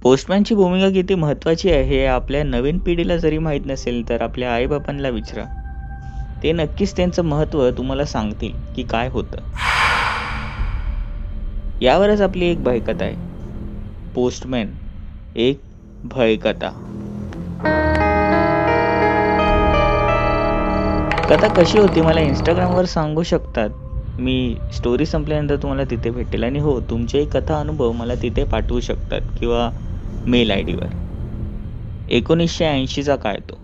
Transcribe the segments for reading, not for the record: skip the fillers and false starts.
पोस्टमॅनची भूमिका किती महत्त्वाची आहे हे आपल्या नवीन पिढीला जरी माहीत नसेल तर आपल्या आईबापांना विचारा. ते नक्कीच त्यांचं महत्त्व तुम्हाला सांगतील की काय होतं. यावरच आपली एक भयकथा आहे. पोस्टमॅन एक भयकथा. कथा कशी होती मला इंस्टाग्रामवर सांगू शकतात. मी स्टोरी संपल्यानंतर तुम्हाला तिथे भेटेल. आणि हो, तुमचेही कथा अनुभव मला तिथे पाठवू शकतात किंवा मेल आय डीवर. 1980चा काळ तो.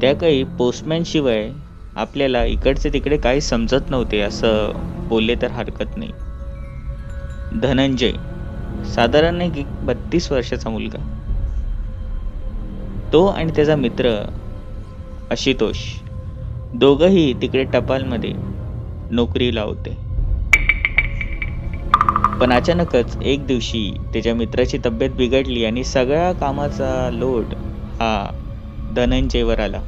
त्या काही पोस्टमॅनशिवाय आपल्याला इकडचे तिकडे काही समजत नव्हते असं बोलले तर हरकत नाही. धनंजय, साधारण एक 32 वर्षाचा मुलगा. तो आणि त्याचा मित्र आशुतोष दोघंही तिकडे टपालमध्ये नोकरीला होते. पण अचानकच एक दिवशी त्याच्या मित्राची तब्येत बिघडली आणि सगळ्या कामाचा लोड हा धनंजयवर आला.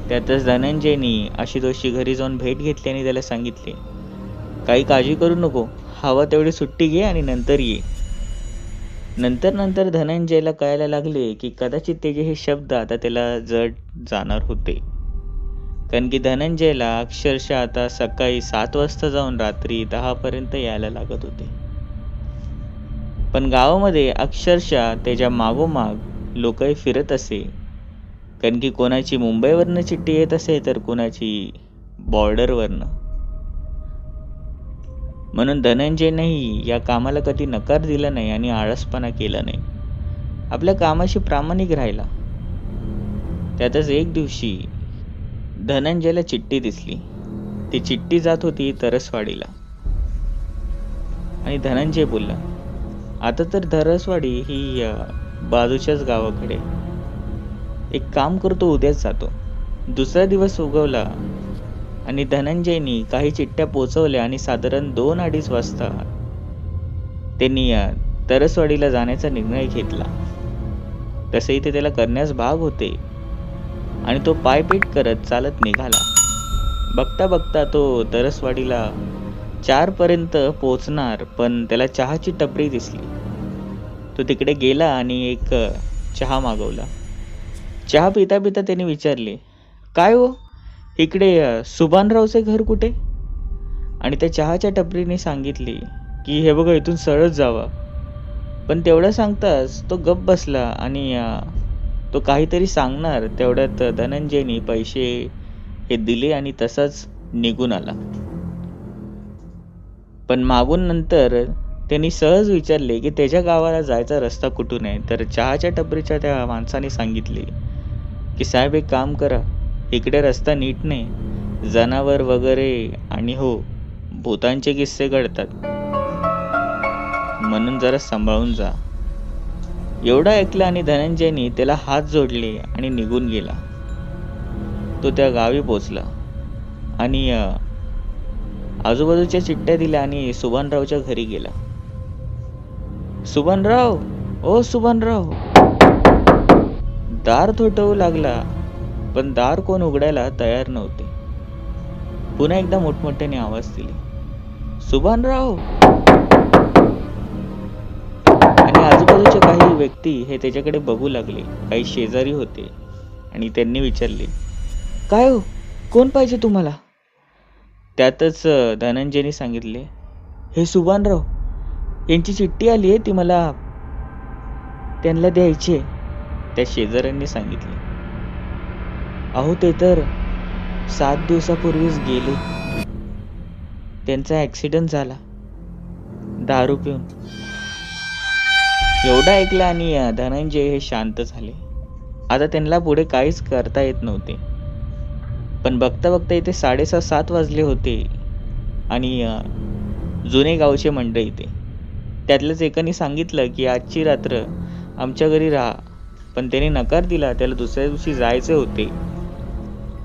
त्यातच धनंजयनी आशुतोषची घरी जाऊन भेट घेतली आणि त्याला सांगितले, काही काळजी करू नको, हवा तेवढी सुट्टी घे आणि नंतर ये. नंतर धनंजयला कळायला लागले की कदाचित त्याचे हे शब्द आता त्याला जड जाणार होते. कारण की धनंजयला अक्षरशः आता सकाळी 7 वाजता जाऊन रात्री 10 पर्यंत यायला लागत होते. पण गावामध्ये अक्षरशः त्याच्या मागोमाग लोकही फिरत असे. कारण की कोणाची मुंबईवरनं चिठ्ठी येत असे तर कोणाची बॉर्डरवरनं. म्हणून धनंजयनेही या कामाला कधी नकार दिला नाही आणि आळसपणा केला नाही. आपल्या कामाशी प्रामाणिक राहिला. त्यातच एक दिवशी धनंजयला चिठ्ठी दिसली. ती चिठ्ठी जात होती तरसवाडीला. आणि धनंजय बोलला, आता तर तरसवाडी ही बाजूच्याच गावाकडे. एक काम करतो, उद्याच जातो. दुसरा दिवस उगवला आणि धनंजयनी काही चिठ्ठ्या पोचवल्या आणि साधारण 2-2:30 वाजता त्यांनी तरसवाडीला जाण्याचा निर्णय घेतला. तसेही ते त्याला करण्यास भाग होते आणि तो पायपीट करत चालत निघाला. बघता बघता तो तरसवाडीला 4 पर्यंत पोचणार, पण त्याला चहाची टपरी दिसली. तो तिकडे गेला आणि एक चहा मागवला. चहा पिता पिता त्याने विचारले, काय हो, इकडे सुभानरावचे घर कुठे? आणि त्या चहाच्या टपरीने सांगितले की हे बघा, इथून सरळ जावा. पण तेवढं सांगताच तो गप्प बसला आणि तो काहीतरी सांगणार तेवढ्यात धनंजयनी पैसे हे दिले आणि तसाच निघून आला. पण मागून नंतर त्यांनी सहज विचारले की त्याच्या गावाला जायचा रस्ता कुठून आहे. तर चहाच्या टपरीच्या त्या माणसाने सांगितले की साहेब, एक काम करा, इकडे रस्ता नीट नाही, जनावर वगैरे आणि हो, भूतांचे किस्से घडतात, म्हणून जरा सांभाळून जा. एवढं ऐकलं आणि धनंजयनी त्याला हात जोडले आणि निघून गेला. तो त्या गावी पोचला आणि आजूबाजूच्या चिठ्ठ्या दिल्या आणि सुभानरावच्या घरी गेला. सुभानराव, ओ सुभानराव. दार ठोठावू लागला, पण दार कोण उघडायला तयार नव्हते. पुन्हा एकदा मोठमोठ्याने आवाज दिले, सुभानराव. आणि आजूबाजूच्या काही व्यक्ती हे त्याच्याकडे बघू लागले. काही शेजारी होते आणि त्यांनी विचारले, काय हो, कोण पाहिजे तुम्हाला? त्यातच धनंजयने सांगितले, हे सुभानराव, यांची चिठ्ठी आली आहे, ती मला त्यांना द्यायची आहे. त्या शेजाऱ्यांनी सांगितले, अहो, ते तर 7 दिवसापूर्वीच गेले. त्यांचा ॲक्सिडेंट झाला दारू पिऊन. एवढं ऐकलं आणि धनंजय हे शांत झाले. आता त्यांना पुढे काहीच करता येत नव्हते. पण बघता बघता इथे 6:30-7 वाजले होते आणि जुने गावचे मंडळी इथे. त्यातल्याच एकाने सांगितलं की आजची रात्र आमच्या घरी राहा. पण त्याने नकार दिला, त्याला दुसऱ्या दिवशी जायचे होते.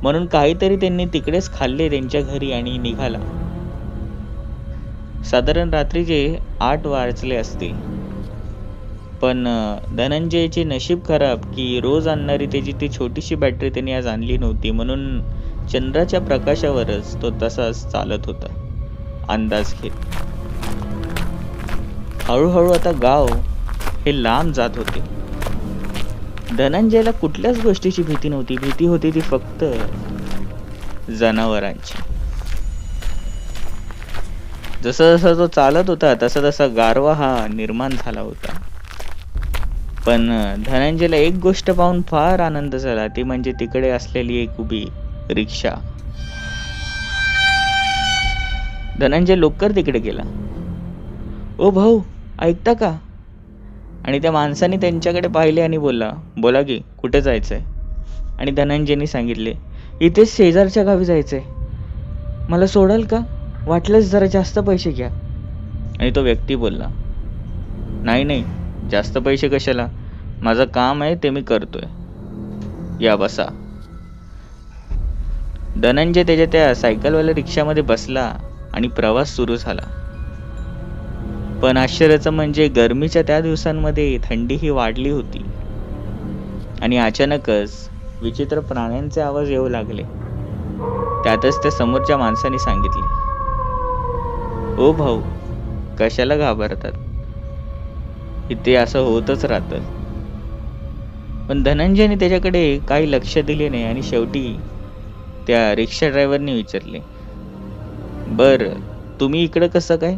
म्हणून काहीतरी त्यांनी तिकडेच खाल्ले त्यांच्या घरी आणि निघाला. साधारण रात्रीचे 8 वाजले असते. पण धनंजयचे नशीब खराब की रोज आणणारी त्याची ती छोटीशी बॅटरी त्यांनी आज आणली नव्हती. म्हणून चंद्राच्या प्रकाशावरच तो तसाच चालत होता, अंदाज घेत. हळूहळू आता गाव हे लांब जात होते. धनंजयला कुठल्याच गोष्टीची भीती नव्हती. भीती होती ती फक्त जनावरांची. जसं जसं तो चालत होता तसा तसा गारवा हा निर्माण झाला होता. पण धनंजयला एक गोष्ट पाहून फार आनंद झाला, ती म्हणजे तिकडे असलेली एक उभी रिक्षा. धनंजय लवकर तिकडे गेला. ओ भाऊ, ऐकता का? आणि त्या माणसाने त्यांच्याकडे पाहिले आणि बोलला, बोला की कुठे जायचंय? आणि धनंजयने सांगितले, इथेच शेजारच्या गावी जायचंय. मला सोडाल का? वाटलंच जरा जास्त पैसे घ्या. आणि तो व्यक्ती बोलला, नाही नाही, जास्त पैसे कशाला, माझं काम आहे ते मी करतोय, या बसा. धनंजय त्याच्या त्या सायकलवाल्या रिक्षामध्ये बसला आणि प्रवास सुरू झाला. पण आश्चर्याचं म्हणजे गरमीच्या त्या दिवसांमध्ये थंडीही वाढली होती आणि अचानकच विचित्र प्राण्यांचे आवाज येऊ लागले. त्यातच त्या समोरच्या माणसाने सांगितले, ओ भाऊ, कशाला घाबरतात, इथे असं होतच राहतं. पण धनंजयने त्याच्याकडे काही लक्ष दिले नाही आणि शेवटी त्या रिक्षा ड्रायव्हरने विचारले, बर तुम्ही इकडं कसं काय?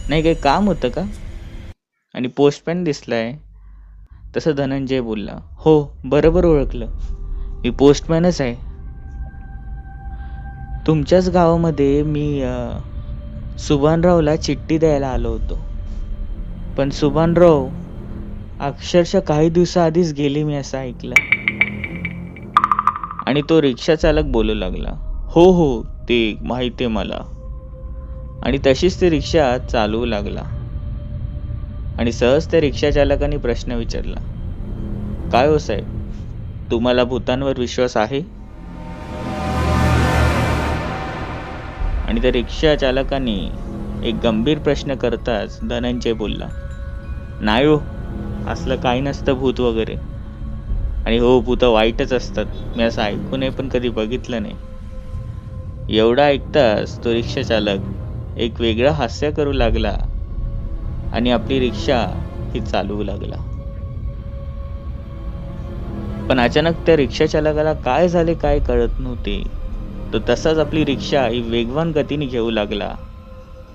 नाही काही काम होतं का? आणि पोस्टमॅन दिसलाय. तसं धनंजय बोलला, हो बरोबर ओळखलं, मी पोस्टमॅनच आहे. तुमच्याच गावामध्ये मी सुभानरावला चिठ्ठी द्यायला आलो होतो. पण सुभानराव अक्षरशः काही दिवसाआधीच गेले, मी असं ऐकलं. आणि तो रिक्षा चालक बोलू लागला, हो हो ते माहिती आहे मला. आणि तशीच ती रिक्षा चालवू लागला. आणि सहज त्या रिक्षा चालकाने प्रश्न विचारला, काय हो साहेब, तुम्हाला भूतांवर विश्वास आहे? आणि त्या रिक्षा चालकाने एक गंभीर प्रश्न करताच धनंजय बोलला, नाही हो, असलं काही नसतं भूत वगैरे. आणि हो, भूत वाईटच असतात, मी असं ऐकून पण कधी बघितलं नाही. एवढा ऐकताच तो रिक्षा चालक एक वेगळं हास्य करू लागला आणि आपली रिक्षा ही चालवू लागला. पण अचानक त्या रिक्षा चालकाला काय झाले काय कळत नव्हते. तो तसाच आपली रिक्षा ही वेगवान गतीने घेऊ लागला.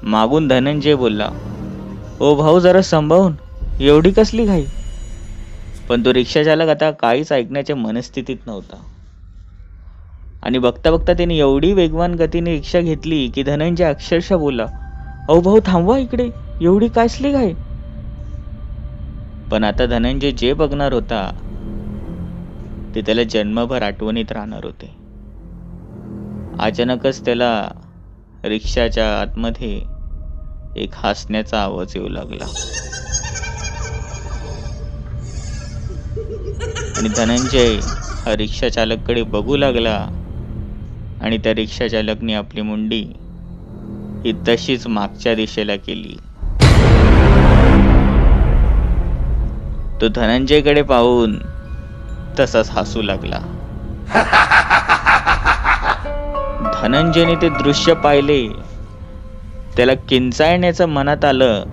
मागून धनंजय बोलला, ओ भाऊ जरा संभाळून, एवढी कसली घाई? पण तो रिक्षा चालक आता काहीच ऐकण्याच्या मनस्थितीत नव्हता. आणि बघता बघता त्याने एवढी वेगवान गतीने रिक्षा घेतली की धनंजय अक्षरशः बोलला, ओ भाऊ थांबवा इकडे, एवढी कसली घाई? पण आता धनंजय जे बघणार होता ते त्याला जन्मभर आठवणीत राहणार होते. अचानकच त्याला रिक्षाच्या आतमध्ये एक हसण्याचा आवाज येऊ लागला. आणि धनंजय हा रिक्षा चालककडे बघू लागला आणि त्या रिक्षा चालकने आपली मुंडी ही तशीच मागच्या दिशेला केली. तो धनंजयकडे पाहून तसाच हसू लागला. धनंजयने ते दृश्य पाहिले. त्याला किंचाळण्याचं मनात आलं,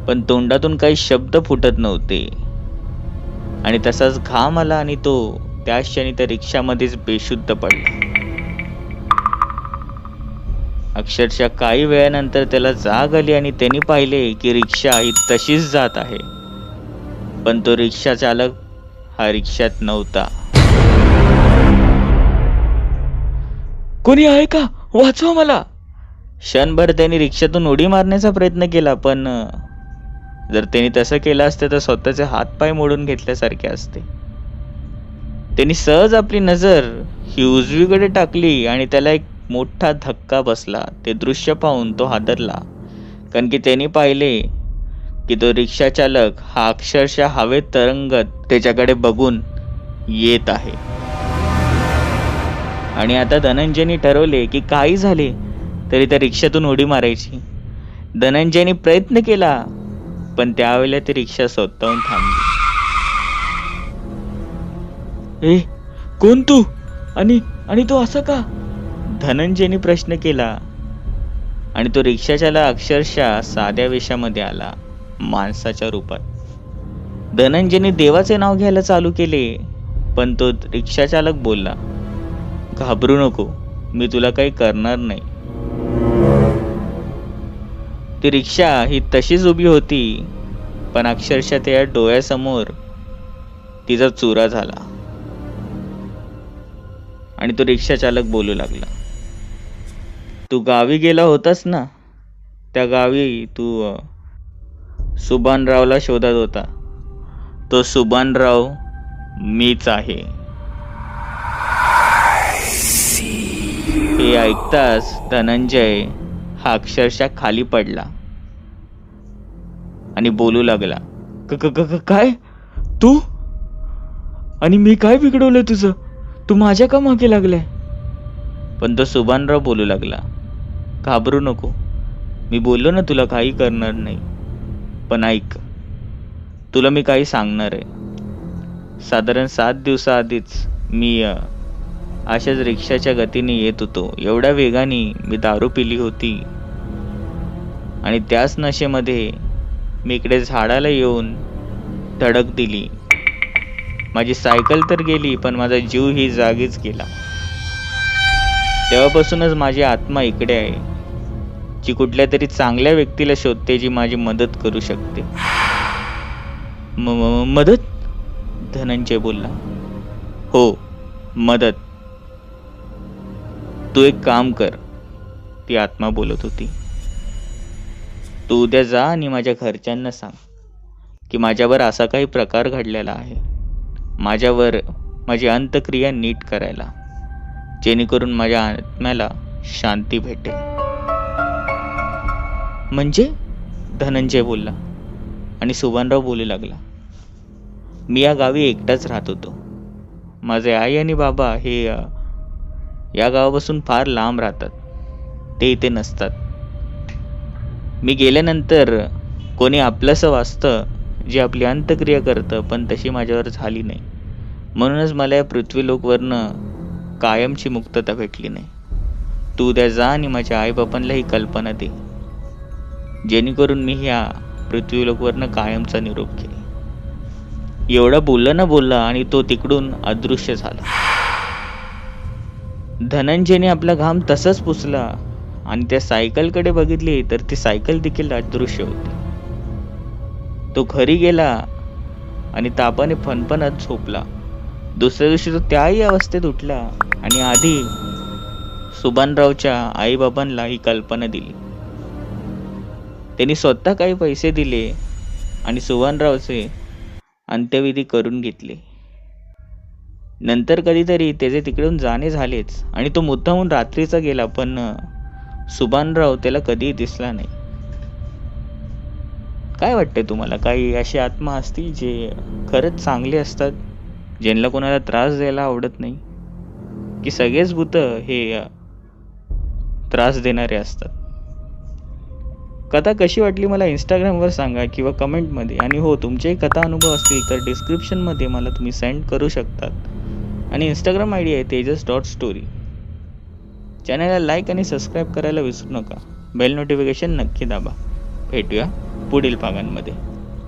पण तोंडातून काही शब्द फुटत नव्हते. आणि तसाच घाम आला आणि तो त्या क्षणी त्या रिक्षामध्येच बेशुद्ध पडला. अक्षरशः काही वेळानंतर त्याला जाग आली आणि त्यांनी पाहिले की रिक्षा ही तशीच जात आहे, पण तो रिक्षा चालक हा रिक्षात नव्हता. कोणी आहे का? वाचवा मला. क्षणभर त्यांनी रिक्षातून उडी मारण्याचा प्रयत्न केला, पण जर त्यांनी तसं केलं असतं तर स्वतःचे हातपाय मोडून घेतल्यासारखे असते. त्यांनी सहज आपली नजर ही उजवीकडे टाकली आणि त्याला एक मोठा धक्का बसला. ते दृश्य पाहून तो हादरला, कारण की त्यांनी पाहिले की तो रिक्षा चालक हा अक्षरशः हवेत तरंगत त्याच्याकडे बघून येत आहे. आणि आता धनंजयने ठरवले की काही झाले तरी त्या रिक्षातून उडी मारायची. धनंजयने प्रयत्न केला, पण त्यावेळेला ती रिक्षा स्वतःहून थांबली. ए कोण तू? आणि तो असं का? धनंजयने प्रश्न केला. आणि तो रिक्षाचालक अक्षरशः साध्या वेशामध्ये आला. माणसाच्या रूपात. धनंजयने देवाचे नाव घ्यायला चालू केले, पण तो रिक्षा चालक बोलला, घाबरू नको, मी तुला काही करणार नाही. ती रिक्षा ही तशीच उभी होती, पण अक्षरशः त्या डोळ्यासमोर तिचा चुरा झाला. आणि तो रिक्षा चालक बोलू लागला, तू गावी गेला होतास ना, त्या गावी तू सुभानरावला शोधत होता. तो सुभानराव मीच आहे. हे ऐकताच धनंजय हा अक्षरशः खाली पडला आणि बोलू लागला, काय तू? आणि मी काय बिघडवलंय तुझं? तू माझ्या का मागे लागलाय? पण तो सुभानराव बोलू लागला, घाबरू नको, मी बोललो ना तुला काही करणार नाही. पण ऐक, तुला मी काही सांगणार आहे. साधारण 7 दिवसाआधीच मी अशाच रिक्षाच्या गतीने येत होतो. एवढ्या वेगाने मी दारू पिली होती आणि त्याच नशेमध्ये मी इकडे झाडाला येऊन धडक दिली. माझी सायकल तर गेली, पण माझा जीव ही जागीच गेला. तेव्हापासूनच माझी आत्मा इकडे आहे, जी कुठल्या तरी चांगल्या व्यक्तीला शोधते, जी माझी मदत करू शकते. मदत? धनंजय बोलला. हो, मदत. तू एक काम कर, ती आत्मा बोलत होती. तू उद्या जा आणि माझ्या घरच्यांना सांग की माझ्यावर असा काही प्रकार घडलेला आहे. माझ्यावर माझी अंतक्रिया नीट करायला, जेणेकरून माझ्या आत्म्याला शांती भेटेल. म्हणजे? धनंजय बोलला. आणि सुभानराव बोलू लागला, मी या गावी एकटाच राहत होतो. माझे आई आणि बाबा हे या गावापासून फार लांब राहतात, ते इथे नसतात. मी गेल्यानंतर कोणी आपलंसं वाचतं, जे आपली अंत्यक्रिया करतं, पण तशी माझ्यावर झाली नाही. म्हणूनच मला या पृथ्वीलोकवरनं कायमची मुक्तता भेटली नाही. तू उद्या जा आणि माझ्या आईबापांना ही कल्पना दे, जेणेकरून मी ह्या पृथ्वीलोकवरनं कायमचा निरोप घेईल. एवढं बोलला आणि तो तिकडून अदृश्य झाला. धनंजयने आपला घाम तसंच पुसला आणि त्या सायकलकडे बघितली, तर ती सायकल देखील अदृश्य होती. तो घरी गेला आणि तापाने फणफणत झोपला. दुसऱ्या दिवशी तो त्याही अवस्थेत उठला आणि आधी सुभानरावच्या आईबाबांना ही कल्पना दिली. त्यांनी स्वतः काही पैसे दिले आणि सुभानरावचे अंत्यविधी करून घेतले. नंतर कधीतरी त्याचे तिकडून जाणे झालेच आणि तो मुद्दामून रात्रीचा गेला, पण सुभानराव त्याला कधीही दिसला नाही. काय वाटते तुम्हाला? काही असे आत्मा असतील जे खरंच चांगले असतात, ज्यांना कोणाला त्रास द्यायला आवडत नाही, की सगळेच भूत हे त्रास देणारे असतात? कथा कशी वाटली मला इंस्टाग्रामवर सांगा किंवा कमेंटमध्ये. आणि हो, तुमचेही कथा अनुभव असतील तर डिस्क्रिप्शनमध्ये मला तुम्ही सेंड करू शकतात. आणि इंस्टाग्राम ID आहे tejas.story. चॅनलला लाईक आणि सबस्क्राईब करायला विसरू नका. बेल नोटिफिकेशन नक्की दाबा. भेटूया पुढील भागांमध्ये.